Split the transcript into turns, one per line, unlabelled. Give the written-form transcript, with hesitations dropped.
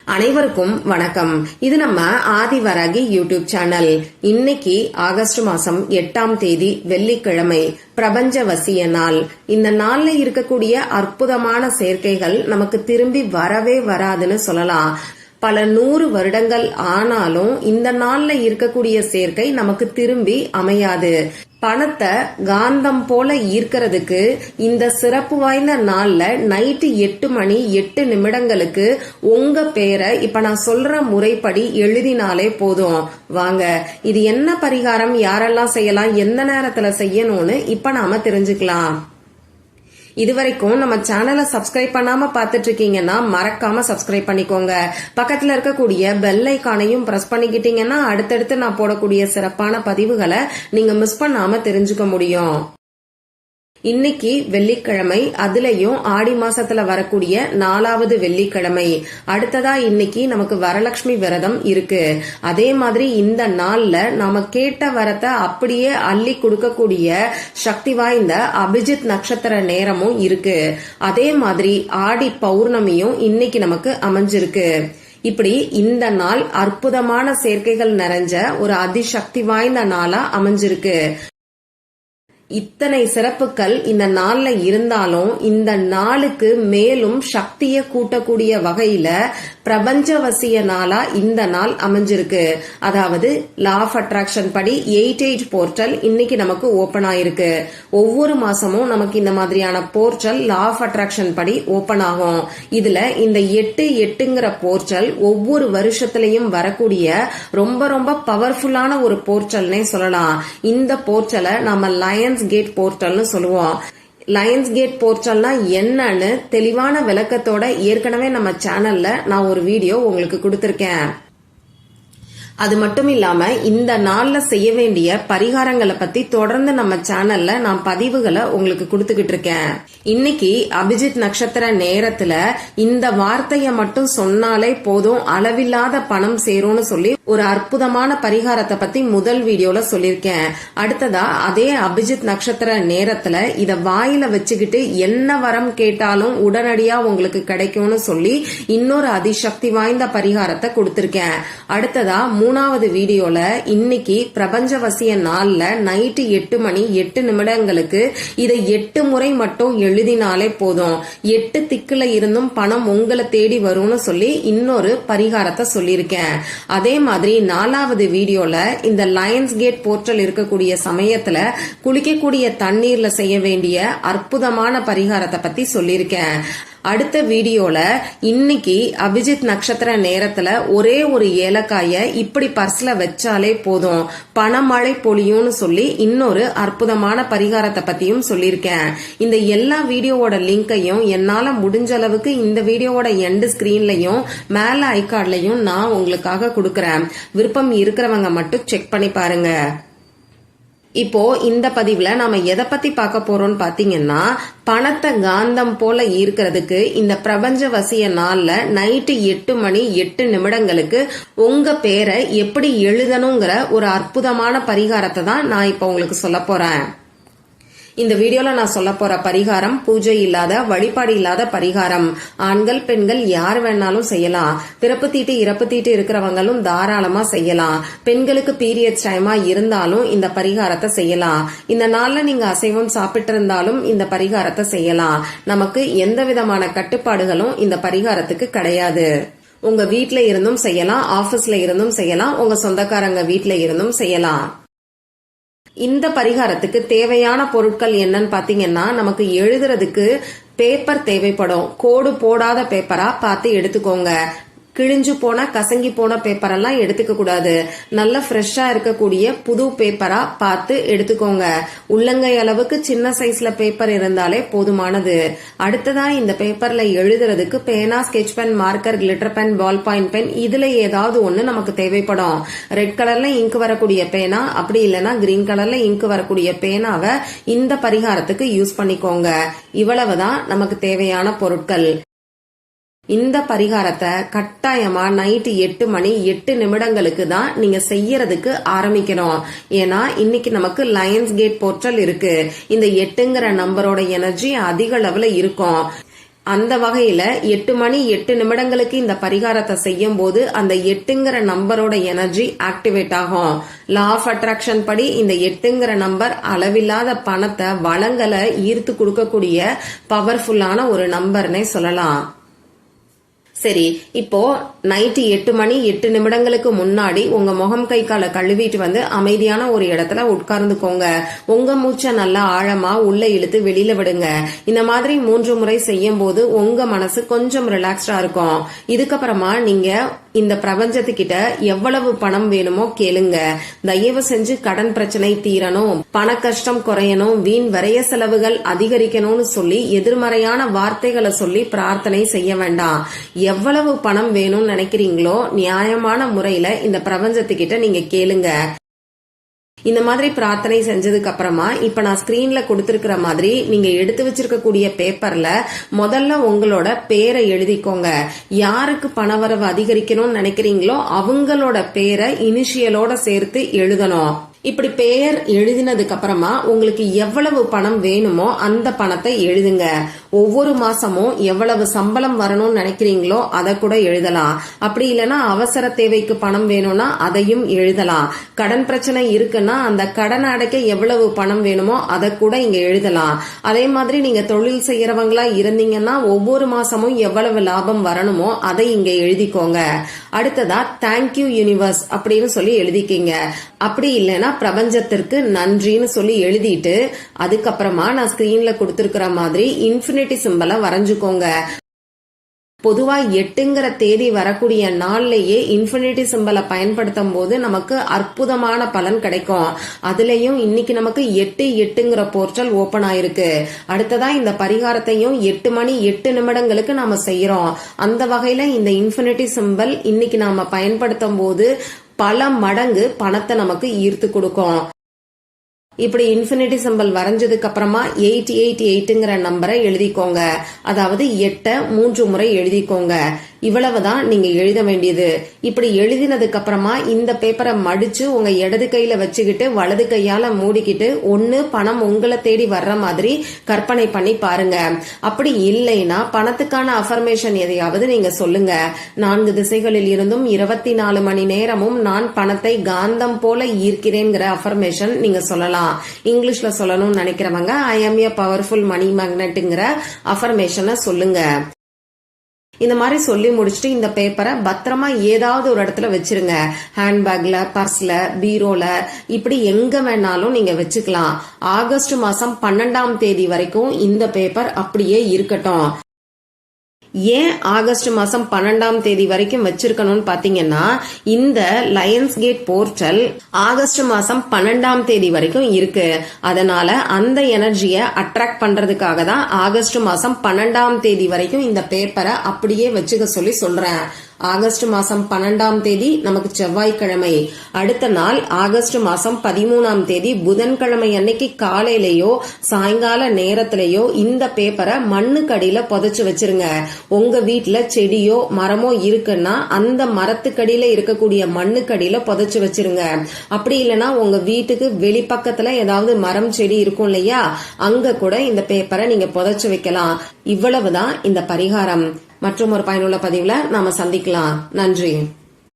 அனைவருக்கும் வணக்கம். இது நம்ம ஆதிவராகி யூடியூப் சேனல். இன்னைக்கு ஆகஸ்ட் மாசம் 8ஆம் தேதி வெள்ளிக்கிழமை, பிரபஞ்ச வசிய நாள். இந்த நாள்ல இருக்கக்கூடிய அற்புதமான சேர்க்கைகள் நமக்கு திரும்பி வரவே வராதுன்னு சொல்லலாம். பல 100 வருடங்கள் ஆனாலும் இந்த நாள்ல இருக்கக்கூடிய சேர்க்கை நமக்கு திரும்பி அமையாது. பணத்தை காந்தம் போல ஈர்க்கிறதுக்கு இந்த சிறப்பு வாய்ந்த நாள்ல நைட்டு 8 மணி 8 நிமிடங்களுக்கு உங்க பேரை இப்ப நான் சொல்ற முறைப்படி எழுதினாலே போதும். வாங்க, இது என்ன பரிகாரம், யாரெல்லாம் செய்யலாம், எந்த நேரத்துல செய்யணும்னு இப்ப நாம தெரிஞ்சுக்கலாம். இதுவரைக்கும் நம்ம சேனலை சப்ஸ்கிரைப் பண்ணாம பாத்துட்டு இருக்கீங்கன்னா மறக்காம சப்ஸ்கிரைப் பண்ணிக்கோங்க. பக்கத்துல இருக்கக்கூடிய பெல் ஐகானையும் பிரஸ் பண்ணிக்கிட்டீங்கன்னா அடுத்தடுத்து நான் போடக்கூடிய சிறப்பான பதிவுகளை நீங்க மிஸ் பண்ணாம தெரிஞ்சுக்க முடியும். இன்னைக்கு வெள்ளிக்கிழமை, அதுலயும் ஆடி மாசத்துல வரக்கூடிய 4வது வெள்ளிக்கிழமை. அடுத்ததா இன்னைக்கு நமக்கு வரலட்சுமி விரதம் இருக்கு. அதே மாதிரி இந்த நாள்ல நாம கேட்ட வரத்தை அப்படியே அள்ளி கொடுக்கக்கூடிய சக்தி வாய்ந்த அபிஜித் நட்சத்திர நேரமும் இருக்கு. அதே மாதிரி ஆடி பௌர்ணமியும் இன்னைக்கு நமக்கு அமைஞ்சிருக்கு. இப்படி இந்த நாள் அற்புதமான சேர்க்கைகள் நிறைஞ்ச ஒரு அதிசக்தி வாய்ந்த நாளா அமைஞ்சிருக்கு. இத்தனை சிறப்புகள் இந்த நாள்ல இருந்தாலும் இந்த நாளுக்கு மேலும் சக்தியை கூட்டக்கூடிய வகையில பிரபஞ்சவசிய நாளா இந்த நாள் அமைஞ்சிருக்கு. அதாவது லா ஆஃப் அட்ராக்ஷன் படி 88 போர்ட்டல் இன்னைக்கு நமக்கு ஓபன் ஆயிருக்கு. ஒவ்வொரு மாசமும் நமக்கு இந்த மாதிரியான போர்ட்டல் லா ஆஃப் அட்ராக்ஷன் படி ஓபன் ஆகும். இதுல இந்த 8/8ங்கிற போர்ட்டல் ஒவ்வொரு வருஷத்திலையும் வரக்கூடிய ரொம்ப ரொம்ப பவர்ஃபுல்லான ஒரு போர்ட்டல்னே சொல்லலாம். இந்த போர்ட்டலை நம்ம லயன்ஸ் கேட் போர்ட்டல்னு சொல்லுவோம். லயன்ஸ் கேட் போர்ட்டல்னா என்னன்னு தெளிவான விளக்கத்தோட ஏற்கனவே நம்ம சேனல்ல நான் ஒரு வீடியோ உங்களுக்கு கொடுத்திருக்கேன். அது மட்டும் இல்லாம இந்த நாள்ல செய்ய வேண்டிய பரிகாரங்களை பத்தி தொடர்ந்து நம்ம சேனல்ல நான் பதிவுகளை உங்களுக்கு கொடுத்துக்கிட்டு இருக்கேன். இன்னைக்கு அபிஜித் நட்சத்திர நேரத்துல இந்த வார்த்தைய மட்டும் சொன்னாலே போதும், அளவில்லாத பணம் சேரும்னு சொல்லி ஒரு அற்புதமான பரிகாரத்தை பத்தி முதல் வீடியோல சொல்லிருக்கேன். அடுத்ததா அதே அபிஜித் நட்சத்திர நேரத்துல இத வாயில வச்சுக்கிட்டு என்ன வரம் கேட்டாலும் உடனடியா உங்களுக்கு கிடைக்கும்னு சொல்லி இன்னொரு அதிசக்தி வாய்ந்த பரிகாரத்தை கொடுத்திருக்கேன். அடுத்ததா 3வது வீடியோல இன்னைக்கு பிரபஞ்சவசிய நாள்ல நைட்டு 8 மணி 8 நிமிடங்களுக்கு இதை 8 முறை மட்டும் எழுதினாலே போதும், 8 திக்குல இருந்தும் பணம் உங்களை தேடி வரும்னு சொல்லி இன்னொரு பரிகாரத்தை சொல்லியிருக்கேன். அதே மாதிரி 4வது வீடியோல இந்த லயன்ஸ் கேட் போர்ட்டல் இருக்கக்கூடிய சமயத்துல குளிக்கக்கூடிய தண்ணீர்ல செய்ய வேண்டிய அற்புதமான பரிகாரத்தை பத்தி சொல்லியிருக்கேன். அடுத்த வீடியோல இன்னைக்கு அபிஜித் நட்சத்திர நேரத்துல ஒரே ஒரு ஏலக்காய இப்படி பர்ஸ்ல வச்சாலே போதும், பணமழை பொழியும்னு சொல்லி இன்னொரு அற்புதமான பரிகாரத்தை பத்தியும் சொல்லியிருக்கேன். இந்த எல்லா வீடியோவோட லிங்கையும் என்னால முடிஞ்ச அளவுக்கு இந்த வீடியோவோட எண்ட் ஸ்கிரீன்லயும் மேல ஐகார்ட்லயும் நான் உங்களுக்காக கொடுக்கறேன். விருப்பம் இருக்கிறவங்க மட்டும் செக் பண்ணி பாருங்க. இப்போ இந்த பதிவுல நாம எதை பத்தி பார்க்க போறோம்னு பாத்தீங்கன்னா, பணத்தை காந்தம் போல ஈர்க்கிறதுக்கு இந்த பிரபஞ்ச வசிய நாள்ல நைட்டு 8 மணி 8 நிமிடங்களுக்கு உங்க பேரை எப்படி எழுதணுங்கிற ஒரு அற்புதமான பரிகாரத்தை தான் நான் இப்ப உங்களுக்கு சொல்ல போறேன். இந்த வீடியோல நான் சொல்ல போற பரிகாரம் பூஜை இல்லாத, வழிபாடு இல்லாத பரிகாரம். ஆண்கள் பெண்கள் யார் வேணாலும் செய்யலாம். பிறப்பு தீட்டு இறப்பு தீட்டு இருக்கிறவங்களும் தாராளமா செய்யலாம். பெண்களுக்கு பீரியட்ஸ் டைமா இருந்தாலும் இந்த பரிகாரத்தை செய்யலாம். இந்த நாள்ல நீங்க அசைவம் சாப்பிட்டு இருந்தாலும் இந்த பரிகாரத்தை செய்யலாம். நமக்கு எந்த விதமான கட்டுப்பாடுகளும் இந்த பரிகாரத்துக்கு கிடையாது. உங்க வீட்ல இருந்தும் செய்யலாம், ஆபீஸ்ல இருந்தும் செய்யலாம், உங்க சொந்தக்காரங்க வீட்ல இருந்தும் செய்யலாம். இந்த பரிகாரத்துக்கு தேவையான பொருட்கள் என்னன்னு பாத்தீங்கன்னா, நமக்கு எழுதுறதுக்கு பேப்பர் தேவைப்படும். கோடு போடாத பேப்பரா பார்த்து எடுத்துக்கோங்க. கிழிஞ்சு போன கசங்கி போன பேப்பர் எல்லாம் எடுத்துக்க கூடாது. நல்ல ஃப்ரெஷ்ஷா இருக்கக்கூடிய புது பேப்பரா பார்த்து எடுத்துக்கோங்க. உள்ளங்கை அளவுக்கு சின்ன சைஸ்ல பேப்பர் இருந்தாலே போதுமானது. அடுத்ததா இந்த பேப்பர்ல எழுதுறதுக்கு பேனா, sketch pen, marker, glitter pen, ballpoint pen, இதுல ஏதாவது ஒண்ணு நமக்கு தேவைப்படும். ரெட் கலர்ல இங்க் வரக்கூடிய பேனா, அப்படி இல்லைன்னா கிரீன் கலர்ல இங்க் வரக்கூடிய பேனாவை இந்த பரிகாரத்துக்கு யூஸ் பண்ணிக்கோங்க. இவ்வளவுதான் நமக்கு தேவையான பொருட்கள். இந்த பரிகாரத்தை கட்டாயமா நைட்டு 8 மணி 8 நிமிடங்களுக்கு தான் நீங்க செய்யறதுக்கு ஆரம்பிக்கணும். ஏன்னா இன்னைக்கு நமக்கு லயன்ஸ் கேட் போர்ட்டல் இருக்கு. இந்த 8ங்கிற நம்பரோட எனர்ஜி அதிக அளவுல இருக்கும். அந்த வகையில 8 மணி 8 நிமிடங்களுக்கு இந்த பரிகாரத்தை செய்யும் போது அந்த 8ங்கிற நம்பரோட எனர்ஜி ஆக்டிவேட் ஆகும். லா ஆஃப் அட்ராக்ஷன் படி இந்த 8ங்கிற நம்பர் அளவில்லாத பணத்தை வளங்களை ஈர்த்து கொடுக்கக்கூடிய பவர்ஃபுல்லான ஒரு நம்பர்னே சொல்லலாம். சரி, இப்போ நைட்டு 8 மணி 8 நிமிடங்களுக்கு முன்னாடி உங்க முகம் கை காலை கழுவிட்டு வந்து அமைதியான ஒரு இடத்துல உட்கார்ந்துக்கோங்க. உங்க மூச்சை நல்லா ஆழமா உள்ள இழுத்து வெளியில விடுங்க. இந்த மாதிரி 3 முறை செய்யும் போது உங்க மனசு கொஞ்சம் ரிலாக்ஸ்டா இருக்கும். இதுக்கப்புறமா நீங்க இந்த பிரபஞ்சத்துக்கிட்ட எவ்வளவு பணம் வேணுமோ கேளுங்க. தயவு செஞ்சு கடன் பிரச்சனை தீரணும், பண கஷ்டம் குறையணும், வீண் விரைய செலவுகள் அதிகரிக்கணும்னு சொல்லி எதிர்மறையான வார்த்தைகளை சொல்லி பிரார்த்தனை செய்ய வேண்டாம். எவ்வளவு பணம் வேணும்னு நினைக்கிறீங்களோ நியாயமான முறையில இந்த பிரபஞ்சத்துக்கிட்ட நீங்க கேளுங்க. இந்த மாதிரி பிரார்த்தனை செஞ்சதுக்கு அப்புறமா இப்ப நான் ஸ்கிரீன்ல கொடுத்திருக்கிற மாதிரி நீங்க எடுத்து வச்சிருக்கக்கூடிய பேப்பர்ல முதல்ல உங்களோட பேரை எழுதிக்கோங்க. யாருக்கு பணவரவு அதிகரிக்கணும்னு நினைக்கிறீங்களோ அவங்களோட பேரை இனிஷியலோட சேர்த்து எழுதணும். இப்படி பெயர் எழுதினதுக்கு அப்புறமா உங்களுக்கு எவ்வளவு பணம் வேணுமோ அந்த பணத்தை எழுதுங்க. ஒவ்வொரு மாசமும் எவ்வளவு சம்பளம் வரணும்னு நினைக்கிறீங்களோ அதை கூட எழுதலாம். அப்படி இல்லைன்னா அவசர தேவைக்கு பணம் வேணும்னா அதையும் எழுதலாம். கடன் பிரச்சனை இருக்குன்னா அந்த கடன் அடைக்க எவ்வளவு பணம் வேணுமோ அதை கூட இங்க எழுதலாம். அதே மாதிரி நீங்க தொழில் செய்யறவங்களா இருந்தீங்கன்னா ஒவ்வொரு மாசமும் எவ்வளவு லாபம் வரணுமோ அதை இங்க எழுதிக்கோங்க. அடுத்ததா தேங்க்யூ யூனிவர்ஸ் அப்படின்னு சொல்லி எழுதிக்கிங்க. அப்படி இல்லைன்னா பிரபஞ்சத்திற்கு நன்றின்னு சொல்லி எழுதிட்டு அதுக்கப்புறமா நான் ஸ்கிரீன்ல கொடுத்திருக்கிற மாதிரி இன்ஃபினிட்டி சிம்பலை வரைஞ்சுக்கோங்க. பொதுவா 8ங்கிற தேதி வரக்கூடிய நாள்லயே இன்ஃபினிட்டி சிம்பலை பயன்படுத்தும் போது நமக்கு அற்புதமான பலன் கிடைக்கும். அதுலயும் இன்னைக்கு நமக்கு 8/8ங்கிற போர்ட்டல் ஓபன் ஆயிருக்கு. அடுத்ததா இந்த பரிகாரத்தையும் 8 மணி 8 நிமிடங்களுக்கு நாம செய்யறோம். அந்த வகையில இந்த இன்ஃபினிட்டி சிம்பல் இன்னைக்கு நாம பயன்படுத்தும் போது பல மடங்கு பணத்தை நமக்கு ஈர்த்து கொடுக்கும். இப்படி இன்ஃபினிட்டி சிம்பல் வரைஞ்சதுக்கு அப்புறமா 888ங்கிற நம்பரை எழுதிக்கோங்க. அதாவது 8 3 முறை எழுதிக்கோங்க. இவ்வளவுதான் நீங்க எழுத வேண்டியது. இப்படி எழுதினதுக்கு அப்புறமா இந்த பேப்பரை மடிச்சு உங்க இடது கையில வச்சுக்கிட்டு வலது கையால மூடிக்கிட்டு ஒண்ணு பணம் உங்களை தேடி வர்ற மாதிரி கற்பனை பண்ணி பாருங்க. அப்படி இல்லைன்னா பணத்துக்கான அஃபர்மேஷன் எதையாவது நீங்க சொல்லுங்க. 4 திசைகளில் இருந்தும் 24 மணி நேரமும் நான் பணத்தை காந்தம் போல ஈர்க்கிறேங்கிற அஃபர்மேஷன் நீங்க சொல்லலாம். இங்கிலீஷ்ல சொல்லணும்னு நினைக்கிறவங்க ஐ ஆம் எ பவர்ஃபுல் மணி மேக்னெட்ங்கிற அஃபர்மேஷனை சொல்லுங்க. இந்த மாதிரி சொல்லி முடிச்சுட்டு இந்த பேப்பரை பத்திரமா ஏதாவது ஒரு இடத்துல வச்சிருங்க. ஹேண்ட்பேக்ல, பர்ஸ்ல, பீரோல, இப்படி எங்க வேணாலும் நீங்க வச்சுக்கலாம். ஆகஸ்ட் மாசம் 12ஆம் தேதி வரைக்கும் இந்த பேப்பர் அப்படியே இருக்கட்டும். ஏன் ஆகஸ்ட் மாசம் 12ஆம் தேதி வரைக்கும் வச்சிருக்கணும்னு பாத்தீங்கன்னா இந்த லயன்ஸ் கேட் போர்ட்டல் ஆகஸ்ட் மாசம் 12ஆம் தேதி வரைக்கும் இருக்கு. அதனால அந்த எனர்ஜியை அட்ராக்ட் பண்றதுக்காக தான் ஆகஸ்ட் மாசம் 12ஆம் தேதி வரைக்கும் இந்த பேப்பரை அப்படியே வச்சுக்க சொல்லி சொல்றேன். ஆகஸ்ட் மாசம் 12ஆம் தேதி நமக்கு செவ்வாய்க்கிழமை. அடுத்த நாள் ஆகஸ்ட் மாசம் 13ஆம் தேதி புதன்கிழமை அன்னைக்கு காலையிலயோ சாயங்கால நேரத்திலேயோ இந்த பேப்பரை மண்ணுக்கடியில புதைச்சு வச்சிருங்க. உங்க வீட்டுல செடியோ மரமோ இருக்குன்னா அந்த மரத்துக்கடியில இருக்கக்கூடிய மண்ணுக்கடியில புதைச்சு வச்சிருங்க. அப்படி இல்லைன்னா உங்க வீட்டுக்கு வெளிப்பக்கத்துல ஏதாவது மரம் செடி இருக்கும் இல்லையா, அங்க கூட இந்த பேப்பரை நீங்க புதைச்சு வைக்கலாம். இவ்வளவுதான் இந்த பரிகாரம். மற்றும் ஒரு பயனுள்ள பதிவுல நாம சந்திக்கலாம். நன்றி.